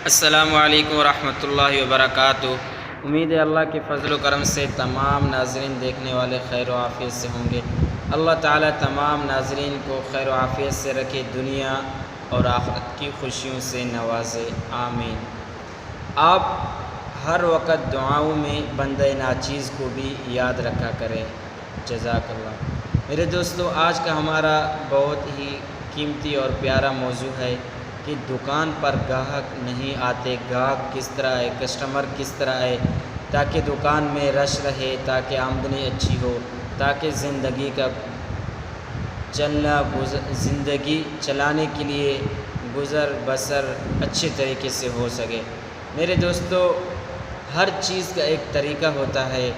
السلام علیکم ورحمۃ اللہ وبرکاتہ۔ امید ہے اللہ کے فضل و کرم سے تمام ناظرین دیکھنے والے خیر و عافیت سے ہوں گے۔ اللہ تعالیٰ تمام ناظرین کو خیر و عافیت سے رکھے، دنیا اور آخرت کی خوشیوں سے نوازے، آمین۔ آپ ہر وقت دعاؤں میں بندہ ناچیز کو بھی یاد رکھا کریں، جزاک اللہ۔ میرے دوستو، آج کا ہمارا بہت ہی قیمتی اور پیارا موضوع ہے کہ دکان پر گاہک نہیں آتے، گاہک کس طرح آئے، کسٹمر کس طرح آئے تاکہ دکان میں رش رہے، تاکہ آمدنی اچھی ہو، تاکہ زندگی چلانے کے لیے گزر بسر اچھے طریقے سے ہو سکے۔ میرے دوستو، ہر چیز کا ایک طریقہ ہوتا ہے۔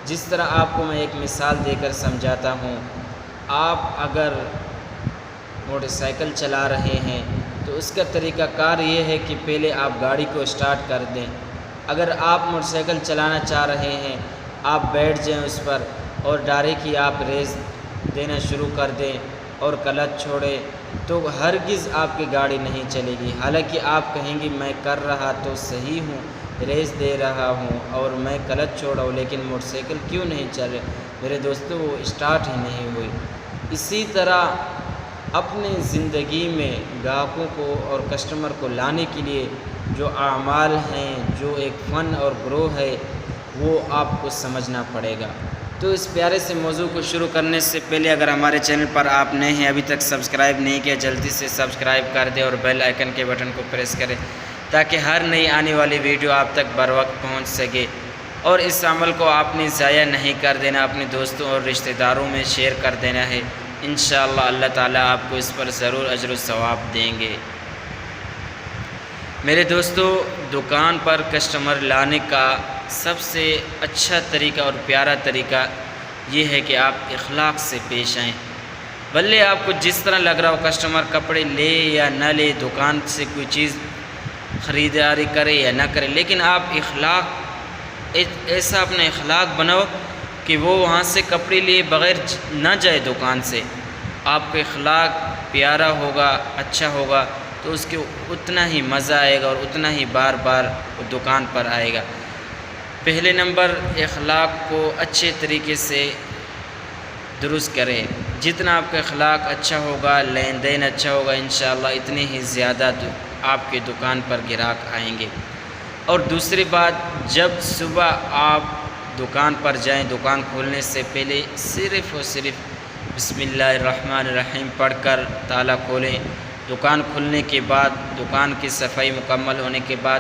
جس طرح آپ کو میں ایک مثال دے کر سمجھاتا ہوں، آپ اگر موٹر سائیکل چلا رہے ہیں تو اس کا طریقہ کار یہ ہے کہ پہلے آپ گاڑی کو اسٹارٹ کر دیں۔ اگر آپ موٹر سائیکل چلانا چاہ رہے ہیں، آپ بیٹھ جائیں اس پر اور ڈائریکٹ ہی آپ ریس دینا شروع کر دیں اور کلچ چھوڑیں تو ہرگز آپ کی گاڑی نہیں چلے گی۔ حالانکہ آپ کہیں گے میں کر رہا تو صحیح ہوں، ریس دے رہا ہوں اور میں کلچ چھوڑا ہوں، لیکن موٹر سائیکل کیوں نہیں چل رہے؟ میرے دوستو، وہ اسٹارٹ ہی نہیں ہوئی۔ اسی طرح اپنے زندگی میں گاہکوں کو اور کسٹمر کو لانے کے لیے جو اعمال ہیں، جو ایک فن اور گروہ ہے، وہ آپ کو سمجھنا پڑے گا۔ تو اس پیارے سے موضوع کو شروع کرنے سے پہلے اگر ہمارے چینل پر آپ نئے ہیں، ابھی تک سبسکرائب نہیں کیا، جلدی سے سبسکرائب کر دیں اور بیل آئیکن کے بٹن کو پریس کریں تاکہ ہر نئی آنے والی ویڈیو آپ تک بر وقت پہنچ سکے۔ اور اس عمل کو آپ نے ضائع نہیں کر دینا، اپنے دوستوں اور رشتہ داروں میں شیئر کر دینا ہے۔ انشاءاللہ اللہ تعالیٰ آپ کو اس پر ضرور اجر و ثواب دیں گے۔ میرے دوستو، دکان پر کسٹمر لانے کا سب سے اچھا طریقہ اور پیارا طریقہ یہ ہے کہ آپ اخلاق سے پیش آئیں۔ بھلے آپ کو جس طرح لگ رہا ہو کسٹمر کپڑے لے یا نہ لے، دکان سے کوئی چیز خریداری کرے یا نہ کرے، لیکن آپ ایسا اپنا اخلاق بناؤ کہ وہ وہاں سے کپڑے لیے بغیر نہ جائے دکان سے۔ آپ کا اخلاق پیارا ہوگا، اچھا ہوگا تو اس کے اتنا ہی مزہ آئے گا اور اتنا ہی بار بار وہ دکان پر آئے گا۔ پہلے نمبر، اخلاق کو اچھے طریقے سے درست کریں۔ جتنا آپ کا اخلاق اچھا ہوگا، لین دین اچھا ہوگا، انشاءاللہ اتنے ہی زیادہ آپ کی دکان پر گراہک آئیں گے۔ اور دوسری بات، جب صبح آپ دکان پر جائیں، دکان کھولنے سے پہلے صرف اور صرف بسم اللہ الرحمن الرحیم پڑھ کر تالا کھولیں۔ دکان کھلنے کے بعد، دکان کی صفائی مکمل ہونے کے بعد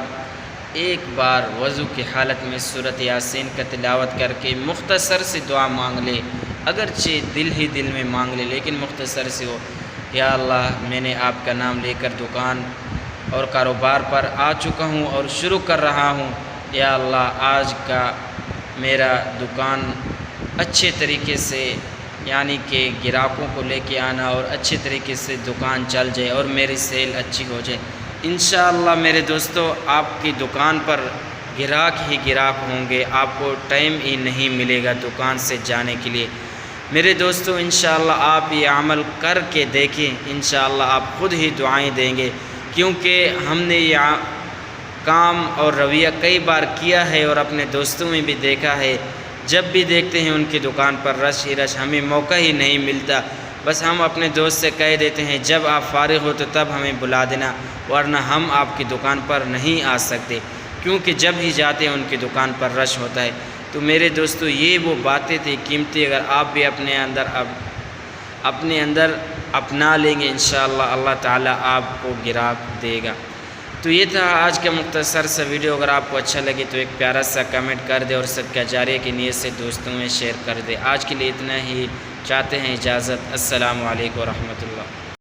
ایک بار وضو کی حالت میں سورۃ یاسین کا تلاوت کر کے مختصر سی دعا مانگ لے، اگرچہ دل میں مانگ لے لیکن مختصر سی ہو۔ یا اللہ، میں نے آپ کا نام لے کر دکان اور کاروبار پر آ چکا ہوں اور شروع کر رہا ہوں۔ یا اللہ، آج کا میرا دکان اچھے طریقے سے، یعنی کہ گراہکوں کو لے کے آنا اور اچھے طریقے سے دکان چل جائے اور میری سیل اچھی ہو جائے۔ انشاءاللہ میرے دوستو، آپ کی دکان پر گراہک ہی گراہک ہوں گے، آپ کو ٹائم ہی نہیں ملے گا دکان سے جانے کے لیے۔ میرے دوستو، انشاءاللہ آپ یہ عمل کر کے دیکھیں، انشاءاللہ آپ خود ہی دعائیں دیں گے، کیونکہ ہم نے یہ کام اور رویہ کئی بار کیا ہے اور اپنے دوستوں میں بھی دیکھا ہے۔ جب بھی دیکھتے ہیں ان کی دکان پر رش ہی رش، ہمیں موقع ہی نہیں ملتا، بس ہم اپنے دوست سے کہہ دیتے ہیں جب آپ فارغ ہو تو تب ہمیں بلا دینا، ورنہ ہم آپ کی دکان پر نہیں آ سکتے، کیونکہ جب ہی جاتے ہیں ان کی دکان پر رش ہوتا ہے۔ تو میرے دوستو، یہ وہ باتیں تھیں قیمتی، اگر آپ بھی اپنے اندر اپنا لیں گے، انشاءاللہ اللہ تعالیٰ آپ کو گراہک دے گا۔ تو یہ تھا آج کا مختصر سا ویڈیو۔ اگر آپ کو اچھا لگے تو ایک پیارا سا کمنٹ کر دے اور صدقہ جاریہ کی نیت سے دوستوں میں شیئر کر دے۔ آج کے لیے اتنا ہی، چاہتے ہیں اجازت۔ السلام علیکم ورحمۃ اللہ۔